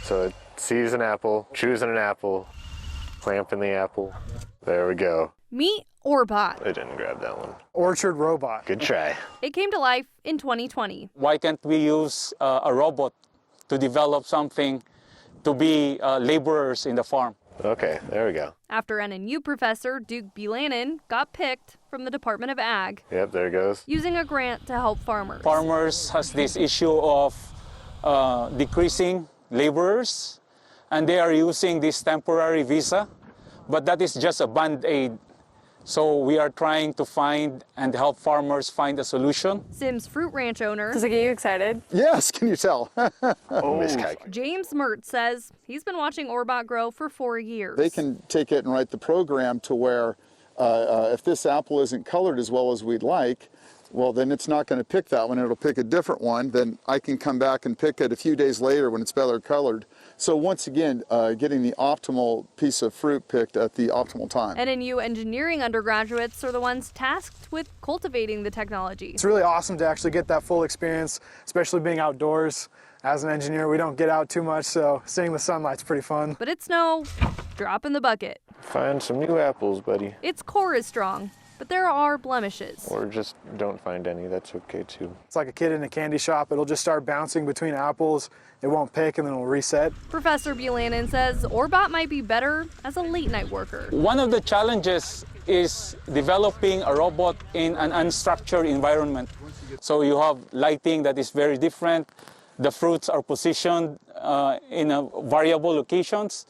So it sees an apple, choosing an apple, clamping the apple. There we go. Meet Orbot. I didn't grab that one. Orchard robot. Good try. It came to life in 2020. Why can't we use a robot to develop something to be laborers in the farm? Okay, there we go. After NNU professor Duke Buchanan got picked from the Department of Ag. Yep, there it goes. Using a grant to help farmers. Farmers has this issue of decreasing laborers, and they are using this temporary visa, but that is just a band-aid. So we are trying to find and help farmers find a solution. Sims Fruit Ranch owner. Does it get you excited? Yes, can you tell? James Mert says he's been watching Orbot grow for 4 years. They can take it and write the program to where if this apple isn't colored as well as we'd like, well, then it's not going to pick that one. It'll pick a different one. Then I can come back and pick it a few days later when it's better colored. So once again, getting the optimal piece of fruit picked at the optimal time. NNU engineering undergraduates are the ones tasked with cultivating the technology. It's really awesome to actually get that full experience, especially being outdoors. As an engineer, we don't get out too much, so seeing the sunlight's pretty fun. But it's no drop in the bucket. Find some new apples, buddy. Its core is strong, but there are blemishes. Or just don't find any, that's okay too. It's like a kid in a candy shop. It'll just start bouncing between apples. It won't pick and then it'll reset. Professor Buchanan says Orbot might be better as a late night worker. One of the challenges is developing a robot in an unstructured environment. So you have lighting that is very different. The fruits are positioned in variable locations.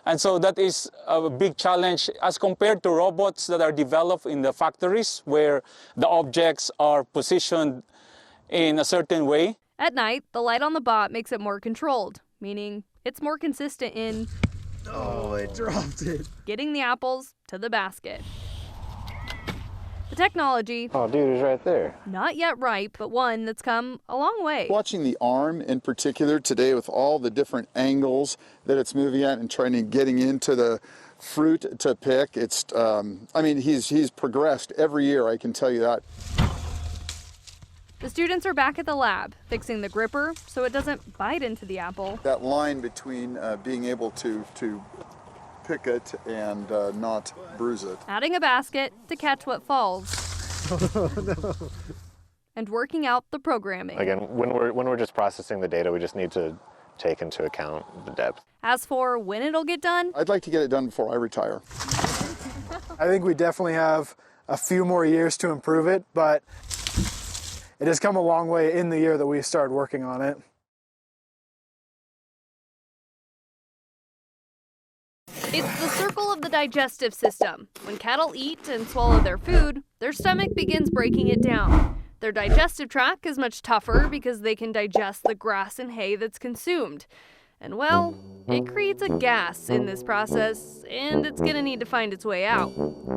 And so that is a big challenge as compared to robots that are developed in the factories where the objects are positioned in a certain way. At night, the light on the bot makes it more controlled, meaning it's more consistent in it dropped it. getting the apples to the basket. The technology, Oh, dude, it's right there. not yet ripe, but one that's come a long way. Watching the arm in particular today with all the different angles that it's moving at and trying to getting into the fruit to pick, it's, I mean, he's progressed every year, I can tell you that. The students are back at the lab, fixing the gripper so it doesn't bite into the apple. That line between being able to pick it and not bruise it. Adding a basket to catch what falls. And working out the programming. Again, when we're just processing the data, we just need to take into account the depth. As for when it'll get done, I'd like to get it done before I retire. I think we definitely have a few more years to improve it, but it has come a long way in the year that we started working on it. it's the circle of the digestive system. When cattle eat and swallow their food, their stomach begins breaking it down. Their digestive tract is much tougher because they can digest the grass and hay that's consumed. And well, it creates a gas in this process, and it's gonna need to find its way out.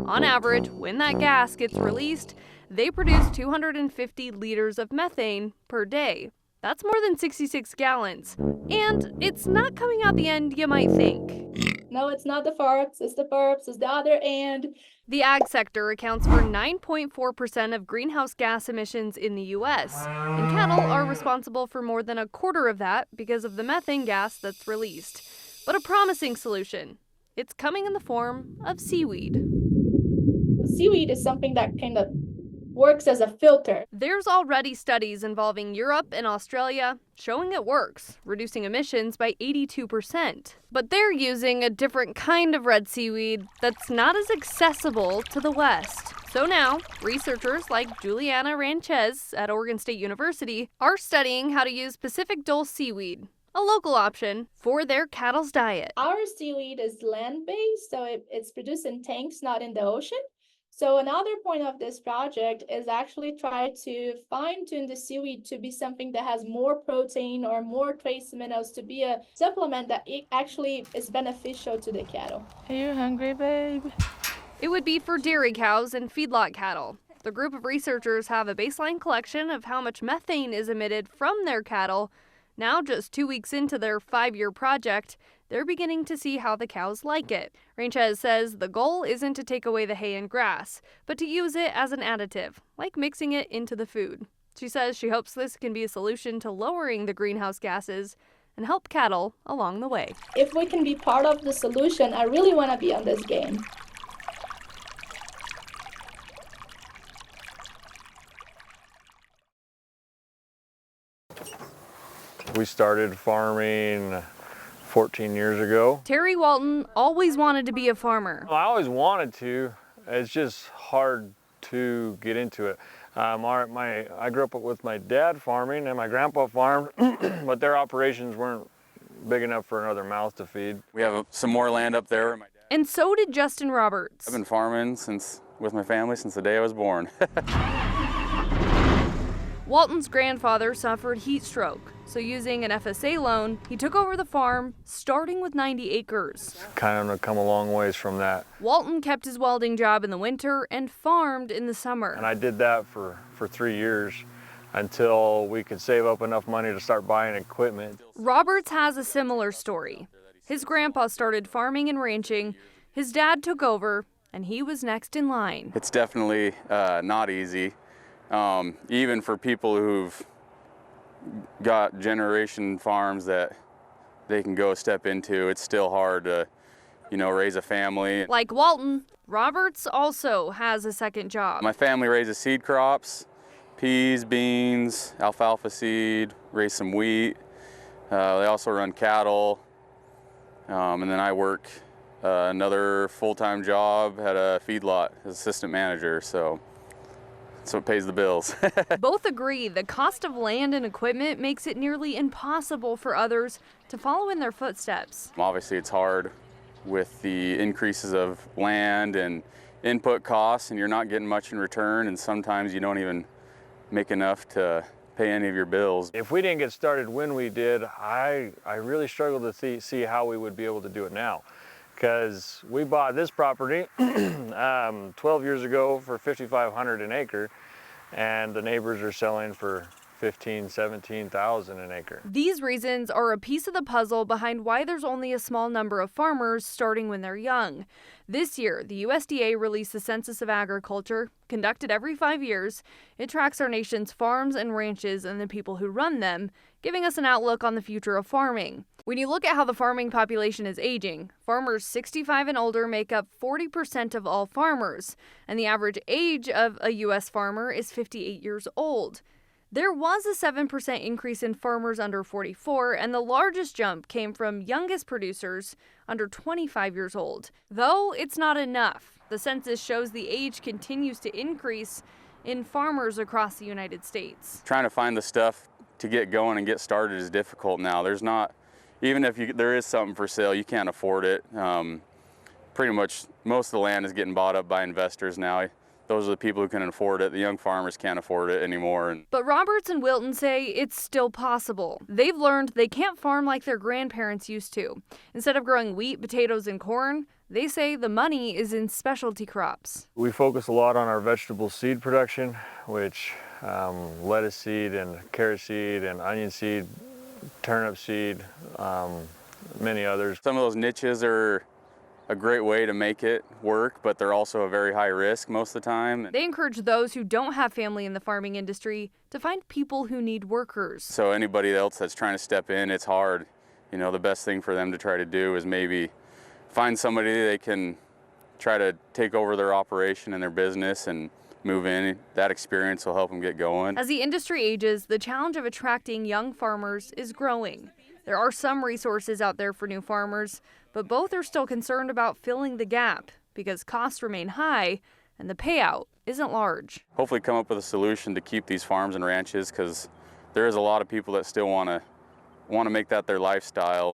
On average, when that gas gets released, they produce 250 liters of methane per day. That's more than 66 gallons. And it's not coming out the end you might think. No, it's not the farts, it's the burps, it's the other end. The ag sector accounts for 9.4% of greenhouse gas emissions in the U.S., and cattle are responsible for more than a quarter of that because of the methane gas that's released. But a promising solution. It's coming in the form of seaweed. Seaweed is something that kind of works as a filter. There's already studies involving Europe and Australia showing it works, reducing emissions by 82%. But they're using a different kind of red seaweed that's not as accessible to the West. So now, researchers like Juliana Ranchez at Oregon State University are studying how to use Pacific dole seaweed, a local option, for their cattle's diet. Our seaweed is land-based, so it's produced in tanks, not in the ocean. So another point of this project is actually try to fine-tune the seaweed to be something that has more protein or more trace minerals, to be a supplement that it actually is beneficial to the cattle. Are you hungry, babe? It would be for dairy cows and feedlot cattle. The group of researchers have a baseline collection of how much methane is emitted from their cattle. Now, just 2 weeks into their 5-year project, they're beginning to see how the cows like it. Ranchez says the goal isn't to take away the hay and grass, but to use it as an additive, like mixing it into the food. She says she hopes this can be a solution to lowering the greenhouse gases and help cattle along the way. If we can be part of the solution, I really want to be on this game. We started farming 14 years ago. Terry Walton always wanted to be a farmer. I always wanted to. It's just hard to get into it. I grew up with my dad farming and my grandpa farmed, but their operations weren't big enough for another mouth to feed. We have some more land up there. And so did Justin Roberts. I've been farming with my family since the day I was born. Walton's grandfather suffered heat stroke, so using an FSA loan, he took over the farm, starting with 90 acres. Kind of come a long ways from that. Walton kept his welding job in the winter and farmed in the summer. And I did that for 3 years until we could save up enough money to start buying equipment. Roberts has a similar story. His grandpa started farming and ranching, his dad took over, and he was next in line. It's definitely not easy. Even for people who've got generation farms that they can go step into, it's still hard to, raise a family. Like Walton, Roberts also has a second job. My family raises seed crops, peas, beans, alfalfa seed, raise some wheat. They also run cattle. And then I work another full-time job at a feedlot as assistant manager, so it pays the bills. Both agree the cost of land and equipment makes it nearly impossible for others to follow in their footsteps. Obviously, it's hard with the increases of land and input costs, and you're not getting much in return, and sometimes you don't even make enough to pay any of your bills. If we didn't get started when we did, I really struggled to see how we would be able to do it now. Because we bought this property 12 years ago for $5,500 an acre, and the neighbors are selling for $15,000, $17,000 an acre. These reasons are a piece of the puzzle behind why there's only a small number of farmers starting when they're young. This year, the USDA released the Census of Agriculture, conducted every 5 years. It tracks our nation's farms and ranches and the people who run them, giving us an outlook on the future of farming. When you look at how the farming population is aging, farmers 65 and older make up 40% of all farmers, and the average age of a U.S. farmer is 58 years old. There was a 7% increase in farmers under 44, and the largest jump came from youngest producers under 25 years old. Though it's not enough. The census shows the age continues to increase in farmers across the United States. Trying to find the stuff to get going and get started is difficult now. Even if there is something for sale, you can't afford it. Pretty much most of the land is getting bought up by investors now. Those are the people who can afford it. The young farmers can't afford it anymore. But Roberts and Wilton say it's still possible. They've learned they can't farm like their grandparents used to. Instead of growing wheat, potatoes, and corn, they say the money is in specialty crops. We focus a lot on our vegetable seed production, which lettuce seed and carrot seed and onion seed, turnip seed, many others. Some of those niches are a great way to make it work, but they're also a very high risk most of the time. They encourage those who don't have family in the farming industry to find people who need workers. So anybody else that's trying to step in, it's hard. The best thing for them to try to do is maybe find somebody they can try to take over their operation and their business and move in. That experience will help them get going. As the industry ages, the challenge of attracting young farmers is growing. There are some resources out there for new farmers, but both are still concerned about filling the gap because costs remain high and the payout isn't large. Hopefully come up with a solution to keep these farms and ranches, because there is a lot of people that still want to make that their lifestyle.